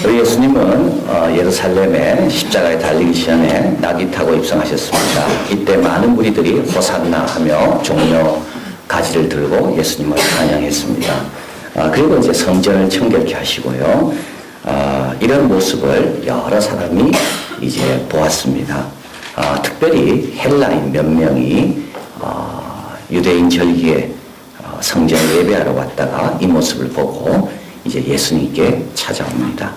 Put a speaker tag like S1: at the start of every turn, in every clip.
S1: 우리 예수님은 예루살렘에 십자가에 달리기 전에 나귀 타고 입성하셨습니다. 이때 많은 무리들이 호산나 하며 종려 가지를 들고 예수님을 찬양했습니다. 그리고 이제 성전을 청결케 하시고요. 이런 모습을 여러 사람이 이제 보았습니다. 특별히 헬라인 몇 명이 유대인 절기에 성전 예배하러 왔다가 이 모습을 보고 이제 예수님께 찾아옵니다.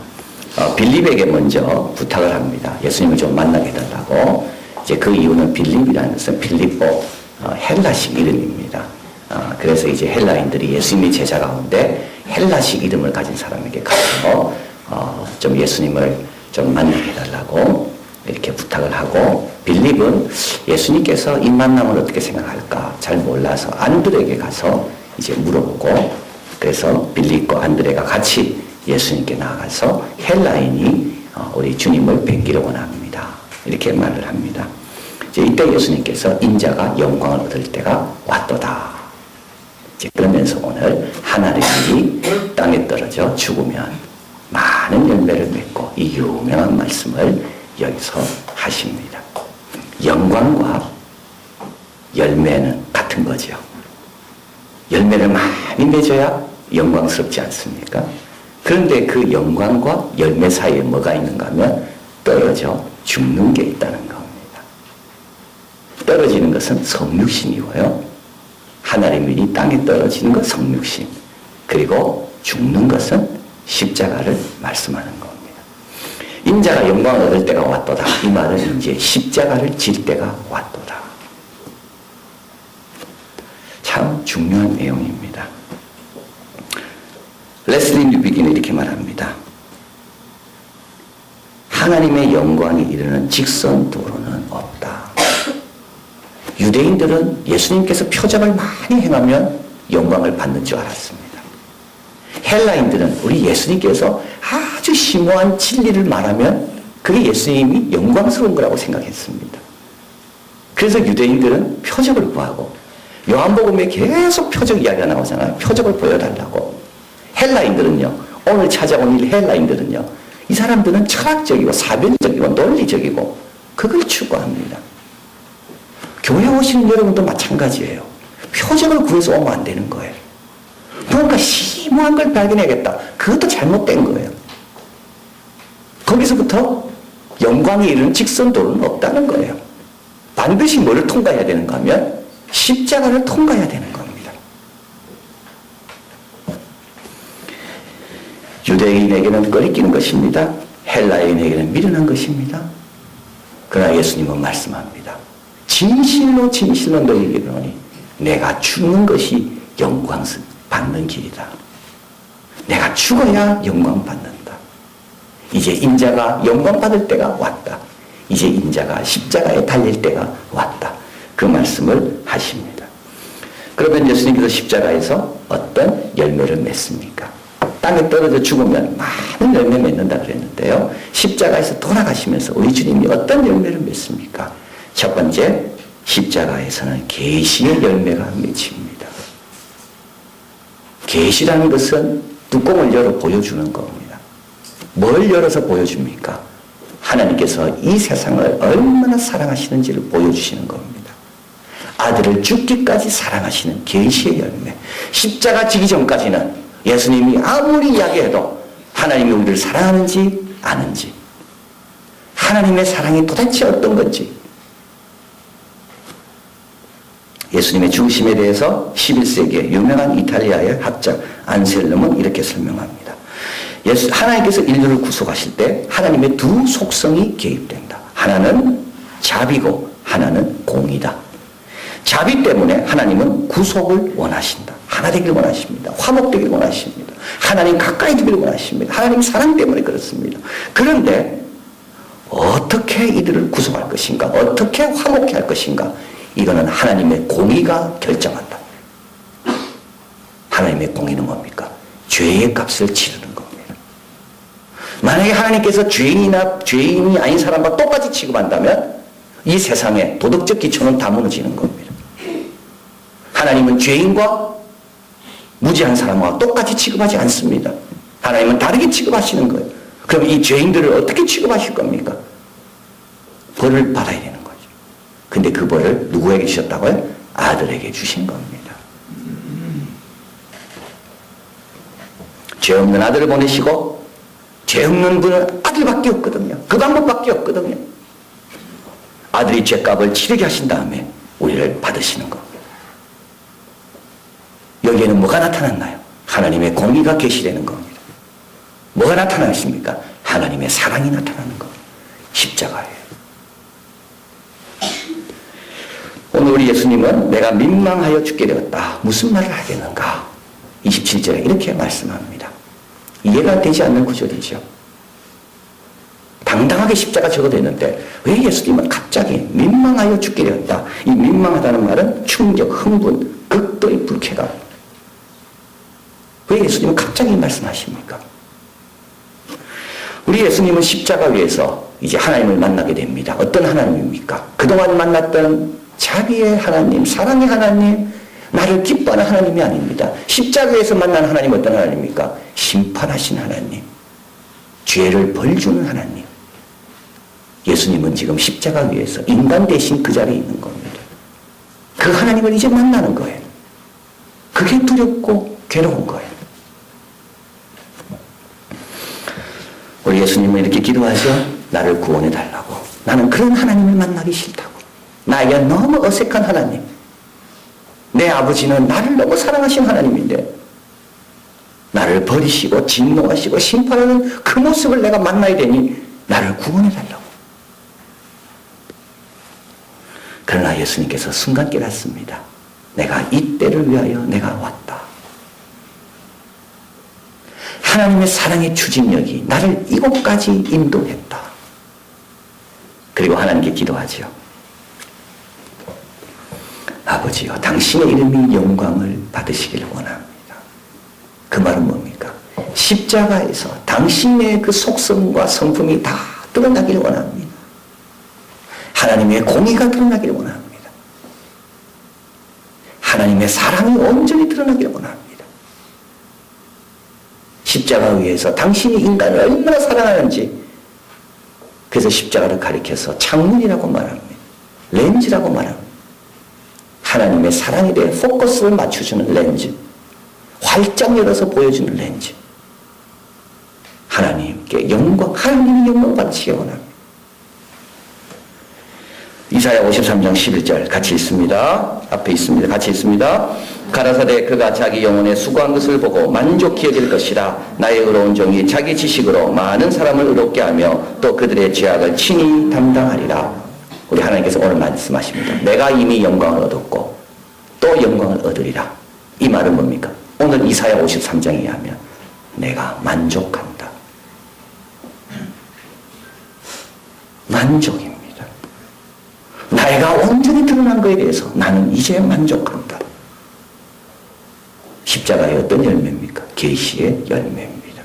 S1: 빌립에게 먼저 부탁을 합니다. 예수님을 좀 만나게 해달라고. 이제 그 이유는 빌립이라는 것은 필리포 헬라식 이름입니다. 그래서 이제 헬라인들이 예수님의 제자 가운데 헬라식 이름을 가진 사람에게 가서 좀 예수님을 좀 만나게 해달라고 이렇게 부탁을 하고, 빌립은 예수님께서 이 만남을 어떻게 생각할까 잘 몰라서 안드레에게 가서 이제 물어보고, 그래서 빌립과 안드레가 같이 예수님께 나아가서 헬라인이 우리 주님을 뵙기를 원합니다. 이렇게 말을 합니다. 이제 이때 예수님께서 인자가 영광을 얻을 때가 왔도다. 이제 그러면서 오늘 하나님이 땅에 떨어져 죽으면 많은 열매를 맺고 이 유명한 말씀을 여기서 하십니다. 영광과 열매는 같은 거죠. 열매를 많이 맺어야 영광스럽지 않습니까? 그런데 그 영광과 열매 사이에 뭐가 있는가 하면 떨어져 죽는 게 있다는 겁니다. 떨어지는 것은 성육신이고요. 하나님의 이 땅에 떨어지는 것 성육신, 그리고 죽는 것은 십자가를 말씀하는 겁니다. 인자가 영광을 얻을 때가 왔도다. 이 말은 이제 십자가를 질 때가 왔도다. 참 중요한 내용입니다. 레슬리 뉴비기는 이렇게 말합니다. 하나님의 영광이 이르는 직선 도로는 없다. 유대인들은 예수님께서 표적을 많이 행하면 영광을 받는 줄 알았습니다. 헬라인들은 우리 예수님께서 아주 심오한 진리를 말하면 그게 예수님이 영광스러운 거라고 생각했습니다. 그래서 유대인들은 표적을 구하고, 요한복음에 계속 표적 이야기가 나오잖아요. 표적을 보여달라고. 헬라인들은요, 오늘 찾아온 이 헬라인들은요, 이 사람들은 철학적이고 사변적이고 논리적이고 그걸 추구합니다. 교회 오시는 여러분도 마찬가지예요. 표적을 구해서 오면 안 되는 거예요. 뭔가 심오한 걸 발견해야겠다. 그것도 잘못된 거예요. 거기서부터 영광이 이르는 직선도는 없다는 거예요. 반드시 뭐를 통과해야 되는가 하면 십자가를 통과해야 되는 겁니다. 유대인에게는 꺼리끼는 것입니다. 헬라인에게는 미련한 것입니다. 그러나 예수님은 말씀합니다. 진실로 진실로 너희에게 이르노니 내가 죽는 것이 영광 받는 길이다. 내가 죽어야 영광 받는다. 이제 인자가 영광 받을 때가 왔다. 이제 인자가 십자가에 달릴 때가 왔다. 그 말씀을 하십니다. 그러면 예수님께서 십자가에서 어떤 열매를 맺습니까? 땅에 떨어져 죽으면 많은 열매 맺는다 그랬는데요. 십자가에서 돌아가시면서 우리 주님이 어떤 열매를 맺습니까? 첫 번째, 십자가에서는 계시의 열매가 맺힙니다. 계시라는 것은 뚜껑을 열어 보여주는 겁니다. 뭘 열어서 보여줍니까? 하나님께서 이 세상을 얼마나 사랑하시는지를 보여주시는 겁니다. 아들을 죽기까지 사랑하시는 계시의 열매. 십자가 지기 전까지는 예수님이 아무리 이야기해도 하나님이 우리를 사랑하는지 아는지, 하나님의 사랑이 도대체 어떤 건지, 예수님의 죽으심에 대해서 11세기의 유명한 이탈리아의 학자 안셀름은 이렇게 설명합니다. 하나님께서 인류를 구속하실 때 하나님의 두 속성이 개입된다. 하나는 자비고 하나는 공이다. 자비 때문에 하나님은 구속을 원하신다. 하나 되기를 원하십니다. 화목되기를 원하십니다. 하나님 가까이 되기를 원하십니다. 하나님 사랑 때문에 그렇습니다. 그런데 어떻게 이들을 구속할 것인가? 어떻게 화목해 할 것인가? 이거는 하나님의 공의가 결정한다. 하나님의 공의는 뭡니까? 죄의 값을 치르는 겁니다. 만약에 하나님께서 죄인이 아닌 사람과 똑같이 취급한다면 이 세상의 도덕적 기초는 다 무너지는 겁니다. 하나님은 죄인과 무지한 사람과 똑같이 취급하지 않습니다. 하나님은 다르게 취급하시는 거예요. 그럼 이 죄인들을 어떻게 취급하실 겁니까? 벌을 받아야 되는 거죠. 근데 그 벌을 누구에게 주셨다고요? 아들에게 주신 겁니다. 죄 없는 아들을 보내시고 죄 없는 분은 아들밖에 없거든요. 그 방법밖에 없거든요. 아들이 죄값을 치르게 하신 다음에 우리를 받으시는 겁니다. 여기에는 뭐가 나타났나요? 하나님의 공의가 계시되는 겁니다. 뭐가 나타나십니까? 하나님의 사랑이 나타나는 겁니다. 십자가예요. 오늘 우리 예수님은 내가 민망하여 죽게 되었다. 무슨 말을 하겠는가? 27절에 이렇게 말씀합니다. 이해가 되지 않는 구절이죠. 당당하게 십자가 적어도 있는데 왜 예수님은 갑자기 민망하여 죽게 되었다. 이 민망하다는 말은 충격, 흥분, 극도의 불쾌감. 왜 예수님은 갑자기 말씀하십니까? 우리 예수님은 십자가 위에서 이제 하나님을 만나게 됩니다. 어떤 하나님입니까? 그동안 만났던 자비의 하나님, 사랑의 하나님, 나를 기뻐하는 하나님이 아닙니다. 십자가 위에서 만난 하나님 어떤 하나님입니까? 심판하신 하나님, 죄를 벌주는 하나님. 예수님은 지금 십자가 위에서 인간 대신 그 자리에 있는 겁니다. 그 하나님을 이제 만나는 거예요. 그게 두렵고 괴로운 거예요. 우리 예수님은 이렇게 기도하죠. 나를 구원해달라고. 나는 그런 하나님을 만나기 싫다고. 나에게 너무 어색한 하나님. 내 아버지는 나를 너무 사랑하신 하나님인데 나를 버리시고 진노하시고 심판하는 그 모습을 내가 만나야 되니 나를 구원해달라고. 그러나 예수님께서 순간 깨닫습니다. 내가 이때를 위하여 내가 왔다. 하나님의 사랑의 추진력이 나를 이곳까지 인도했다. 그리고 하나님께 기도하죠. 아버지여, 당신의 이름이 영광을 받으시기를 원합니다. 그 말은 뭡니까? 십자가에서 당신의 그 속성과 성품이 다 드러나기를 원합니다. 하나님의 공의가 드러나기를 원합니다. 하나님의 사랑이 온전히 드러나기를 원합니다. 십자가 위에서 당신이 인간을 얼마나 사랑하는지, 그래서 십자가를 가리켜서 창문이라고 말합니다. 렌즈라고 말합니다. 하나님의 사랑에 대해 포커스를 맞춰주는 렌즈, 활짝 열어서 보여주는 렌즈. 하나님께 영광, 하나님의 영광 받으시기 원합니다. 이사야 53장 11절 같이 있습니다. 앞에 있습니다. 같이 있습니다. 가라사대 그가 자기 영혼에 수고한 것을 보고 만족히 여길 것이라. 나의 의로운 종이 자기 지식으로 많은 사람을 의롭게 하며 또 그들의 죄악을 친히 담당하리라. 우리 하나님께서 오늘 말씀하십니다. 내가 이미 영광을 얻었고 또 영광을 얻으리라. 이 말은 뭡니까? 오늘 이사야 53장에 의하면 내가 만족한다. 만족입니다. 내가 온전히 드러난 것에 대해서 나는 이제 만족한다. 십자가의 어떤 열매입니까? 계시의 열매입니다.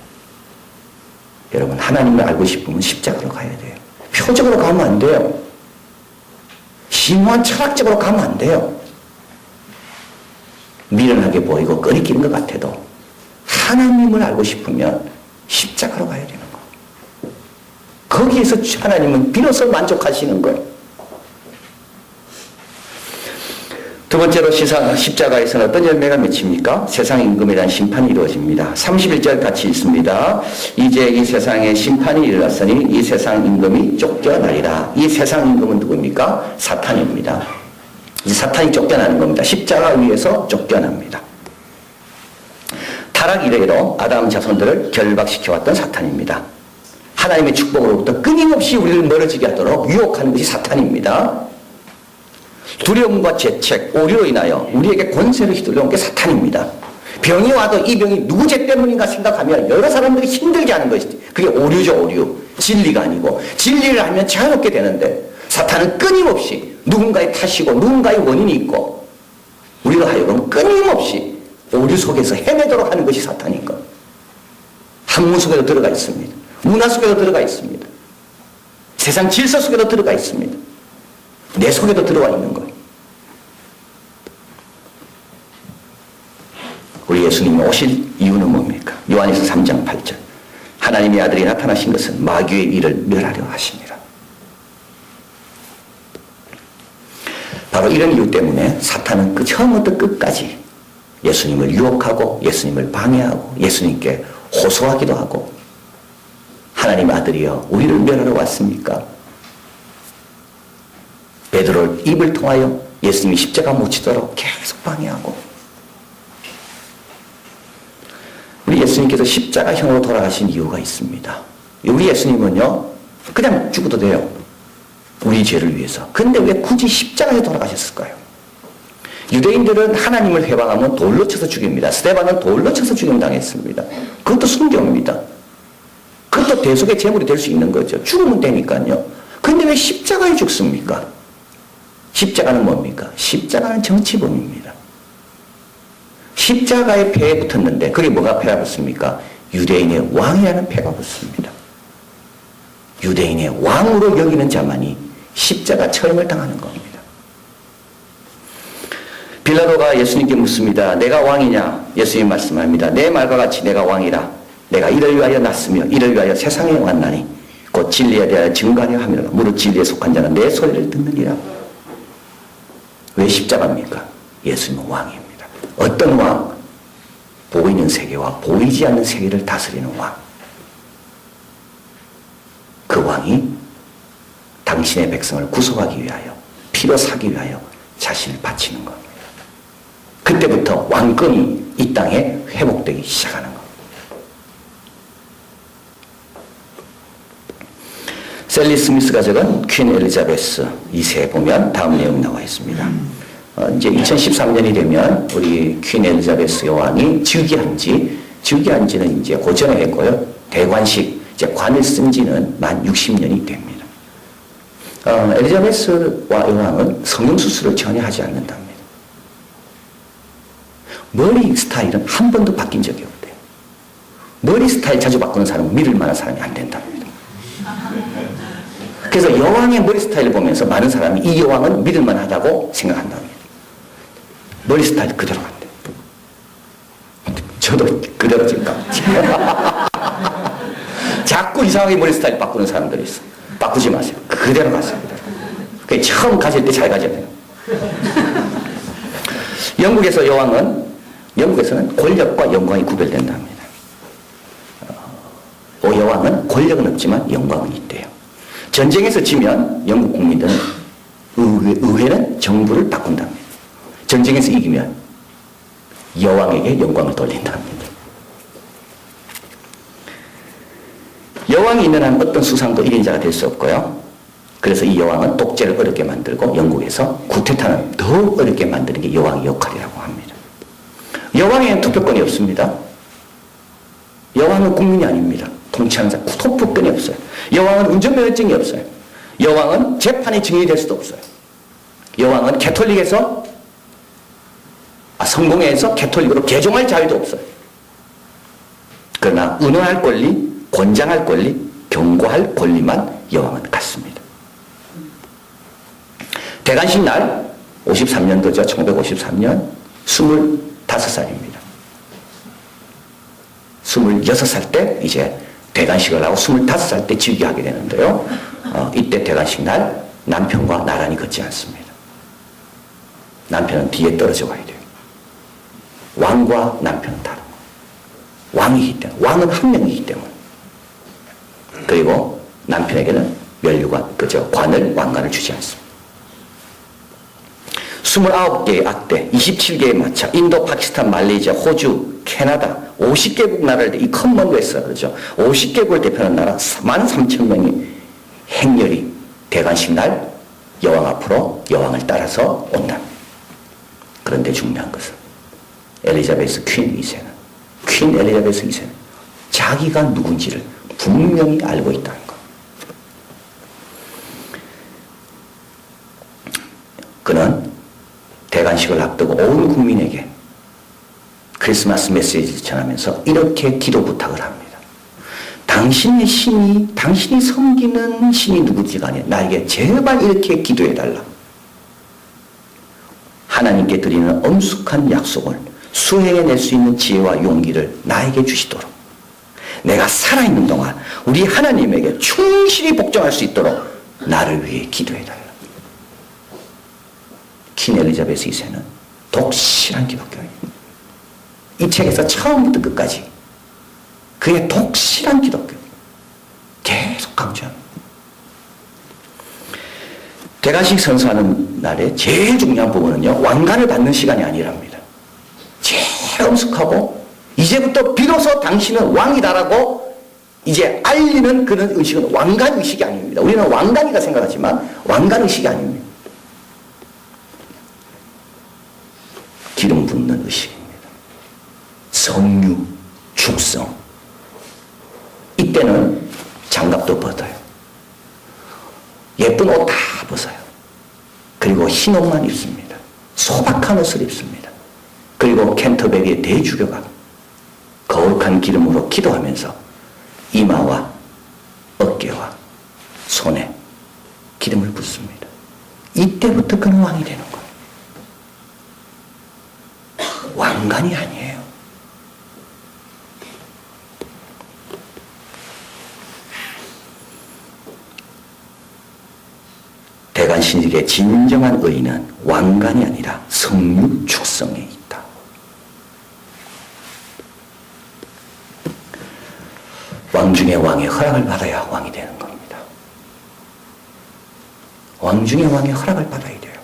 S1: 여러분, 하나님을 알고 싶으면 십자가로 가야 돼요. 표적으로 가면 안 돼요. 심오한 철학적으로 가면 안 돼요. 미련하게 보이고 꺼리끼는 것 같아도 하나님을 알고 싶으면 십자가로 가야 되는 거예요. 거기에서 하나님은 비로소 만족하시는 거예요. 두 번째로 십자가에서는 어떤 열매가 맺힙니까? 세상 임금에 대한 심판이 이루어집니다. 31절 같이 있습니다. 이제 이 세상에 심판이 일어났으니 이 세상 임금이 쫓겨나리라. 이 세상 임금은 누구입니까? 사탄입니다. 이 사탄이 쫓겨나는 겁니다. 십자가 위에서 쫓겨납니다. 타락 이래로 아담 자손들을 결박시켜왔던 사탄입니다. 하나님의 축복으로부터 끊임없이 우리를 멀어지게 하도록 유혹하는 것이 사탄입니다. 두려움과 죄책, 오류로 인하여 우리에게 권세를 휘둘러온 게 사탄입니다. 병이 와도 이 병이 누구 죄 때문인가 생각하면 여러 사람들이 힘들게 하는 것이지. 그게 오류죠, 오류. 진리가 아니고. 진리를 알면 자유롭게 되는데 사탄은 끊임없이 누군가의 탓이고 누군가의 원인이 있고 우리로 하여금 끊임없이 오류 속에서 헤매도록 하는 것이 사탄인 것. 학문 속에도 들어가 있습니다. 문화 속에도 들어가 있습니다. 세상 질서 속에도 들어가 있습니다. 내 속에도 들어와 있는 거예요. 우리 예수님이 오실 이유는 뭡니까? 요한에서 3장 8절. 하나님의 아들이 나타나신 것은 마귀의 일을 멸하려 하십니다. 바로 이런 이유 때문에 사탄은 그 처음부터 끝까지 예수님을 유혹하고 예수님을 방해하고 예수님께 호소하기도 하고, 하나님의 아들이여 우리를 멸하러 왔습니까? 베드로를 입을 통하여 예수님이 십자가 못 지도록 계속 방해하고, 우리 예수님께서 십자가형으로 돌아가신 이유가 있습니다. 우리 예수님은요 그냥 죽어도 돼요, 우리 죄를 위해서. 근데 왜 굳이 십자가에 돌아가셨을까요? 유대인들은 하나님을 회방하면 돌로 쳐서 죽입니다. 스데반은 돌로 쳐서 죽임 당했습니다. 그것도 순교입니다. 그것도 대속의 제물이 될 수 있는 거죠. 죽으면 되니까요. 근데 왜 십자가에 죽습니까? 십자가는 뭡니까? 십자가는 정치범입니다. 십자가에 패에 붙었는데 그게 뭐가 패가 붙습니까? 유대인의 왕이라는 패가 붙습니다. 유대인의 왕으로 여기는 자만이 십자가 처형을 당하는 겁니다. 빌라도가 예수님께 묻습니다. 내가 왕이냐? 예수님 말씀합니다. 내 말과 같이 내가 왕이라. 내가 이를 위하여 났으며 이를 위하여 세상에 왔나니 곧 진리에 대하여 증거하려 하며 무릇 진리에 속한 자는 내 소리를 듣느니라. 왜 십자가입니까? 예수님은 왕입니다. 어떤 왕? 보이는 세계와 보이지 않는 세계를 다스리는 왕. 그 왕이 당신의 백성을 구속하기 위하여, 피로 사기 위하여 자신을 바치는 겁니다. 그때부터 왕권이 이 땅에 회복되기 시작하는 겁니다. 셀리 스미스가 적은 퀸 엘리자베스 2세에 보면 다음 내용이 나와 있습니다. 이제 2013년이 되면 우리 퀸 엘리자베스 여왕이 즉위한 지는 이제 고전에 했고요. 대관식, 이제 관을 쓴 지는 만 60년이 됩니다. 엘리자베스와 여왕은 성형수술을 전혀 하지 않는답니다. 머리 스타일은 한 번도 바뀐 적이 없대요. 머리 스타일 자주 바꾸는 사람은 믿을 만한 사람이 안 된답니다. 그래서 여왕의 머리 스타일을 보면서 많은 사람이 이 여왕은 믿을 만하다고 생각한답니다. 머리 스타일 그대로 간대. 저도 그대로 지금 자꾸 이상하게 머리 스타일 바꾸는 사람들이 있어. 바꾸지 마세요. 그대로 가세요. 처음 가질 때 잘 가져야 돼요. 영국에서는 권력과 영광이 구별된답니다. 여왕은 권력은 없지만 영광은 있대요. 전쟁에서 지면 영국 국민들은 의회는 정부를 바꾼답니다. 전쟁에서 이기면 여왕에게 영광을 돌린답니다. 여왕이 있는 한 어떤 수상도 1인자가 될 수 없고요. 그래서 이 여왕은 독재를 어렵게 만들고 영국에서 쿠데타는 더 어렵게 만드는 게 여왕의 역할이라고 합니다. 여왕에는 투표권이 없습니다. 여왕은 국민이 아닙니다. 통치하는 사람, 투표권이 없어요. 여왕은 운전면허증이 없어요. 여왕은 재판이 증인될 수도 없어요. 여왕은 성공회에서 캐톨릭으로 개종할 자유도 없어요. 그러나 운운할 권리, 권장할 권리, 경고할 권리만 여왕은 갖습니다. 대관식 날 53년도죠. 1953년 25살입니다. 26살 때 이제 대관식을 하고 25살 때 즉위하게 되는데요. 이때 대관식 날 남편과 나란히 걷지 않습니다. 남편은 뒤에 떨어져 가야 돼요. 왕과 남편은 다른 거예요. 왕이기 때문에, 왕은 한 명이기 때문에. 그리고 남편에게는 관을, 왕관을 주지 않습니다. 29개의 악대, 27개의 마차, 인도, 파키스탄, 말레이시아, 호주, 캐나다, 50개국 나라를, 이 커먼웰스가 그러죠. 50개국을 대표하는 나라 13,000명이 행렬이 대관식 날 여왕 앞으로 여왕을 따라서 온답니다. 그런데 중요한 것은 엘리자베스 퀸 엘리자베스 2세는 자기가 누군지를 분명히 알고 있다는 것. 그는 대관식을 앞두고 온 국민에게 크리스마스 메시지를 전하면서 이렇게 기도 부탁을 합니다. 당신의 신이, 당신이 섬기는 신이 누구지 간에 나에게 제발 이렇게 기도해달라. 하나님께 드리는 엄숙한 약속을 수행해낼 수 있는 지혜와 용기를 나에게 주시도록, 내가 살아있는 동안 우리 하나님에게 충실히 복종할 수 있도록 나를 위해 기도해달라. 퀸 엘리자베스 2세는 독실한 기독교입니다. 이 책에서 처음부터 끝까지 그의 독실한 기독교 계속 강조합니다. 대관식 선서하는 날에 제일 중요한 부분은요, 왕관을 받는 시간이 아니랍니다. 제일 엄숙하고 이제부터 비로소 당신은 왕이다라고 이제 알리는 그런 의식은 왕관 의식이 아닙니다. 우리는 왕관이라 생각하지만 왕관 의식이 아닙니다. 기름 붓는 의식입니다. 성유, 축성. 이때는 장갑도 벗어요. 예쁜 옷 다 벗어요. 그리고 흰 옷만 입습니다. 소박한 옷을 입습니다. 그리고 캔터베리의 대주교가 거룩한 기름으로 기도하면서 이마와 어깨와 손에 기름을 붓습니다. 이때부터 그는 왕이 되는 거예요. 왕관이 아니에요. 대관신일의 진정한 의의는 왕관이 아니라 성육 축성에 있다. 왕 중에 왕의 허락을 받아야 왕이 되는 겁니다. 왕 중에 왕의 허락을 받아야 돼요.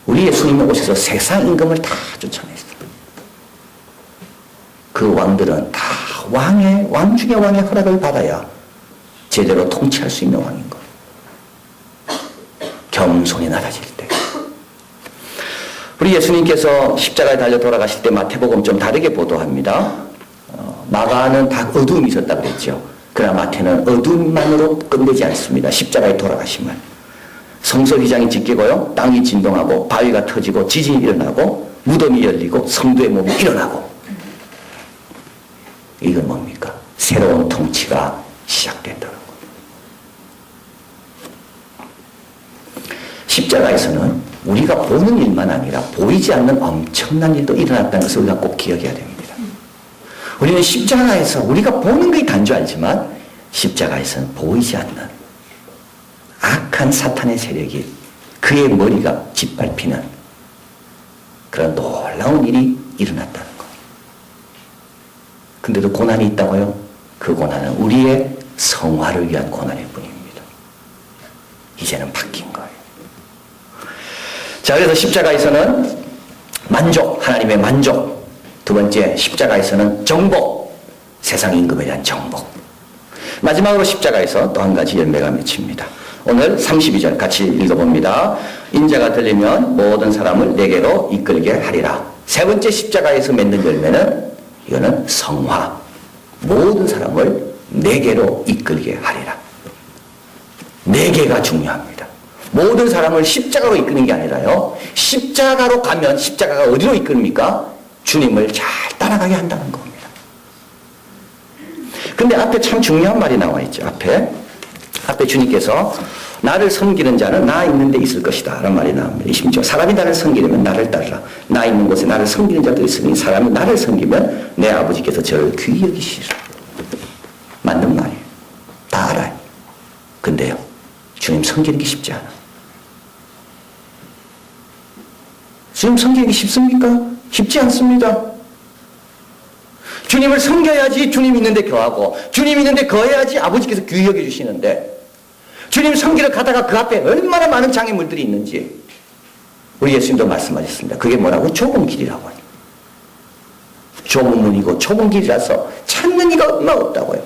S1: 우리 예수님은 오셔서 세상 임금을 다 쫓아냈어요. 그 왕들은 다 왕 중에 왕의 허락을 받아야 제대로 통치할 수 있는 왕인 거예요. 겸손히 낮아질 때. 우리 예수님께서 십자가에 달려 돌아가실 때 마태복음 좀 다르게 보도합니다. 마가는 다 어두움이 있었다 그랬죠. 그러나 마태는 어두움만으로 끝내지 않습니다. 십자가에 돌아가심을. 성서 휘장이 찢기고요. 땅이 진동하고 바위가 터지고 지진이 일어나고 무덤이 열리고 성도의 몸이 일어나고. 이건 뭡니까? 새로운 통치가 시작된다는 거예요. 십자가에서는 우리가 보는 일만 아니라 보이지 않는 엄청난 일도 일어났다는 것을 우리가 꼭 기억해야 됩니다. 우리는 십자가에서 우리가 보는 게 단 줄 알지만 십자가에서는 보이지 않는 악한 사탄의 세력이 그의 머리가 짓밟히는 그런 놀라운 일이 일어났다는 거예요. 근데도 고난이 있다고요? 그 고난은 우리의 성화를 위한 고난일 뿐입니다. 이제는 바뀐 거예요. 자, 그래서 십자가에서는 만족, 하나님의 만족. 두 번째, 십자가에서는 정복, 세상 임금에 대한 정복. 마지막으로 십자가에서 또 한 가지 열매가 맺힙니다. 오늘 32절 같이 읽어봅니다. 인자가 들리면 모든 사람을 내게로 이끌게 하리라. 세 번째 십자가에서 맺는 열매는 이거는 성화. 모든 사람을 내게로 이끌게 하리라. 내게가 중요합니다. 모든 사람을 십자가로 이끄는 게 아니라요. 십자가로 가면 십자가가 어디로 이끌입니까? 주님을 잘 따라가게 한다는 겁니다. 근데 앞에 참 중요한 말이 나와 있죠. 앞에 주님께서 나를 섬기는 자는 나 있는 데 있을 것이다 라는 말이 나옵니다. 20절. 사람이 나를 섬기려면 나를 따르라. 나 있는 곳에 나를 섬기는 자도 있으니 사람이 나를 섬기면 내 아버지께서 저를 귀히 여기시리라. 맞는 말이에요. 다 알아요. 근데요, 주님 섬기는 게 쉽지 않아. 주님 섬기기 쉽습니까? 쉽지 않습니다. 주님을 섬겨야지 주님 있는데 거하고, 주님 있는데 거해야지 아버지께서 귀히 여겨주시는데, 주님 섬기러 가다가 그 앞에 얼마나 많은 장애물들이 있는지 우리 예수님도 말씀하셨습니다. 그게 뭐라고? 좁은 길이라고 해요. 좁은 문이고 좁은 길이라서 찾는 이가 얼마 없다고요.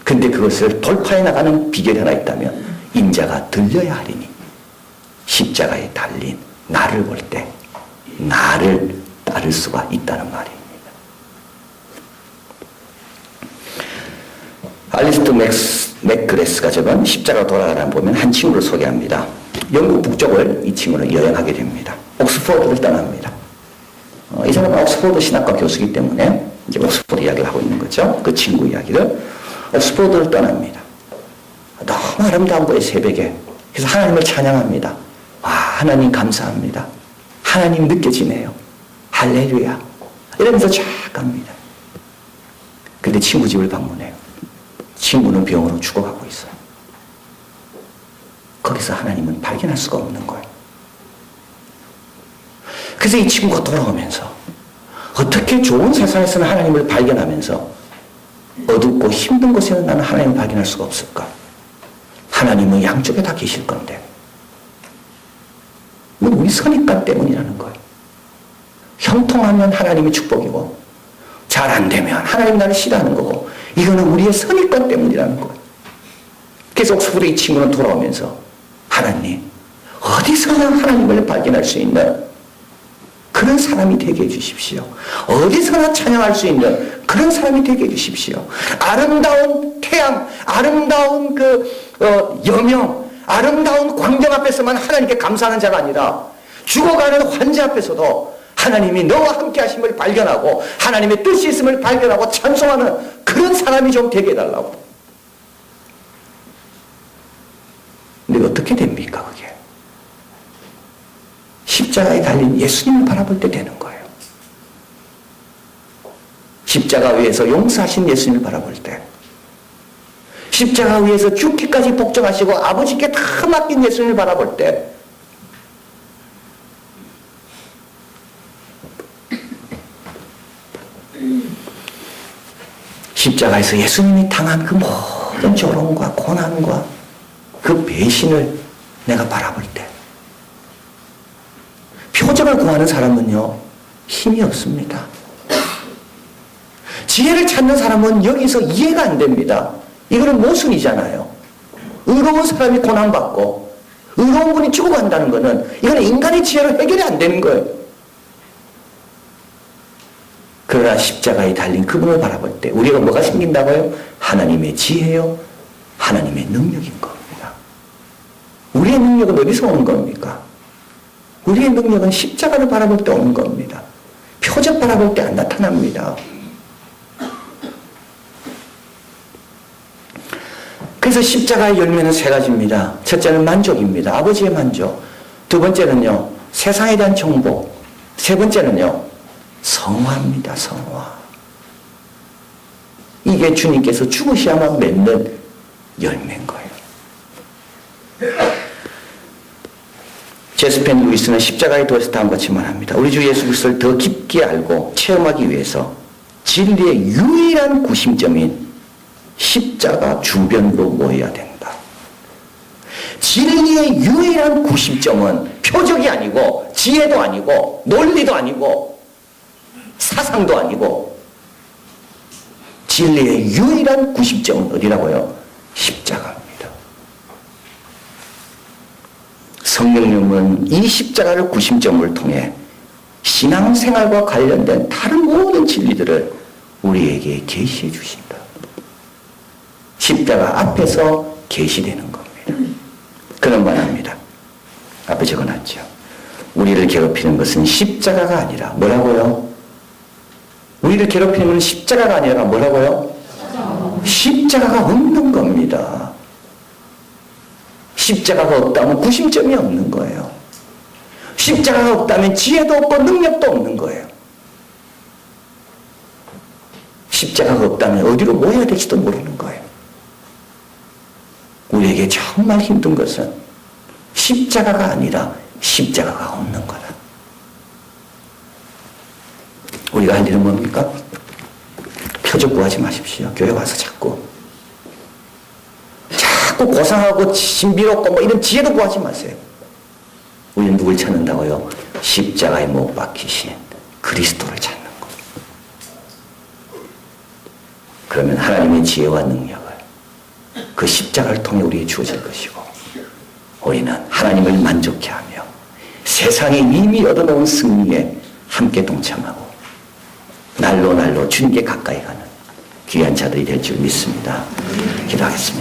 S1: 근데 그것을 돌파해 나가는 비결이 하나 있다면 인자가 들려야 하리니 십자가에 달린 나를 볼 때 나를 따를 수가 있다는 말입니다. 알리스트 맥그레스가 적은 십자가 돌아가라는 보면 한 친구를 소개합니다. 영국 북쪽을 이 친구는 여행하게 됩니다. 옥스포드를 떠납니다. 이 사람은 옥스포드 신학과 교수이기 때문에 이제 옥스포드 이야기를 하고 있는 거죠. 그 친구 이야기를. 옥스포드를 떠납니다. 너무 아름다운 거예요, 새벽에. 그래서 하나님을 찬양합니다. 와, 하나님 감사합니다. 하나님 느껴지네요. 할렐루야. 이러면서 쫙 갑니다. 근데 친구 집을 방문해요. 친구는 병으로 죽어가고 있어요. 거기서 하나님은 발견할 수가 없는 거예요. 그래서 이 친구가 돌아오면서 어떻게 좋은 세상에서는 하나님을 발견하면서 어둡고 힘든 곳에는 나는 하나님을 발견할 수가 없을까? 하나님은 양쪽에 다 계실 건데 우리 선입관 때문이라는 거예요. 형통하면 하나님의 축복이고 잘 안 되면 하나님이 나를 싫어하는 거고 이거는 우리의 선입관 때문이라는 거예요. 그래서 옥스퍼드 이 친구는 돌아오면서 하나님 어디서나 하나님을 발견할 수 있는 그런 사람이 되게 해주십시오. 어디서나 찬양할 수 있는 그런 사람이 되게 해주십시오. 아름다운 태양, 아름다운 여명, 아름다운 광경 앞에서만 하나님께 감사하는 자가 아니라 죽어가는 환자 앞에서도 하나님이 너와 함께 하심을 발견하고 하나님의 뜻이 있음을 발견하고 찬송하는 그런 사람이 좀 되게 해달라고. 근데 어떻게 됩니까 그게? 십자가에 달린 예수님을 바라볼 때 되는 거예요. 십자가 위에서 용서하신 예수님을 바라볼 때, 십자가 위에서 죽기까지 복종하시고 아버지께 다 맡긴 예수님을 바라볼 때, 십자가에서 예수님이 당한 그 모든 조롱과 고난과 그 배신을 내가 바라볼 때, 표적을 구하는 사람은요 힘이 없습니다. 지혜를 찾는 사람은 여기서 이해가 안 됩니다. 이거는 모순이잖아요. 의로운 사람이 고난받고 의로운 분이 죽어간다는 것은 이거는 인간의 지혜로 해결이 안 되는 거예요. 그러나 십자가에 달린 그분을 바라볼 때 우리가 뭐가 생긴다고요? 하나님의 지혜요, 하나님의 능력인 겁니다. 우리의 능력은 어디서 오는 겁니까? 우리의 능력은 십자가를 바라볼 때 오는 겁니다. 표적 바라볼 때 안 나타납니다. 그래서 십자가의 열매는 세 가지입니다. 첫째는 만족입니다. 아버지의 만족. 두 번째는요, 세상에 대한 정복. 세 번째는요, 성화입니다. 성화. 이게 주님께서 죽으셔야만 맺는 열매인 거예요. 제스펜 루이스는 십자가에 대해서 다음과 같이 말합니다. 우리 주 예수 그리스도를 더 깊게 알고 체험하기 위해서 진리의 유일한 구심점인 십자가 주변으로 모여야 된다. 진리의 유일한 구심점은 표적이 아니고 지혜도 아니고 논리도 아니고 사상도 아니고 진리의 유일한 구심점은 어디라고요? 십자가입니다. 성령님은 이 십자가를 구심점을 통해 신앙생활과 관련된 다른 모든 진리들을 우리에게 계시해 주신다. 십자가 앞에서 계시되는 겁니다. 그런 말합니다. 앞에 적어놨죠. 우리를 괴롭히는 것은 십자가가 아니라 뭐라고요? 우리를 괴롭히는 것은 십자가가 아니라 뭐라고요? 십자가가 없는 겁니다. 십자가가 없다면 구심점이 없는 거예요. 십자가가 없다면 지혜도 없고 능력도 없는 거예요. 십자가가 없다면 어디로 모여야 될지도 모르는 거예요. 우리에게 정말 힘든 것은 십자가가 아니라 십자가가 없는 거다. 우리가 할 일은 뭡니까? 표적 구하지 마십시오. 교회 와서 자꾸 고상하고 신비롭고 뭐 이런 지혜도 구하지 마세요. 우리는 누굴 찾는다고요? 십자가에 못 박히신 그리스도를 찾는 거예요. 그러면 하나님의 지혜와 능력을 그 십자가를 통해 우리에게 주어질 것이고 우리는 하나님을 만족해 하며 세상에 이미 얻어놓은 승리에 함께 동참하고 날로 날로 주님께 가까이 가는 귀한 자들이 될 줄 믿습니다. 기도하겠습니다.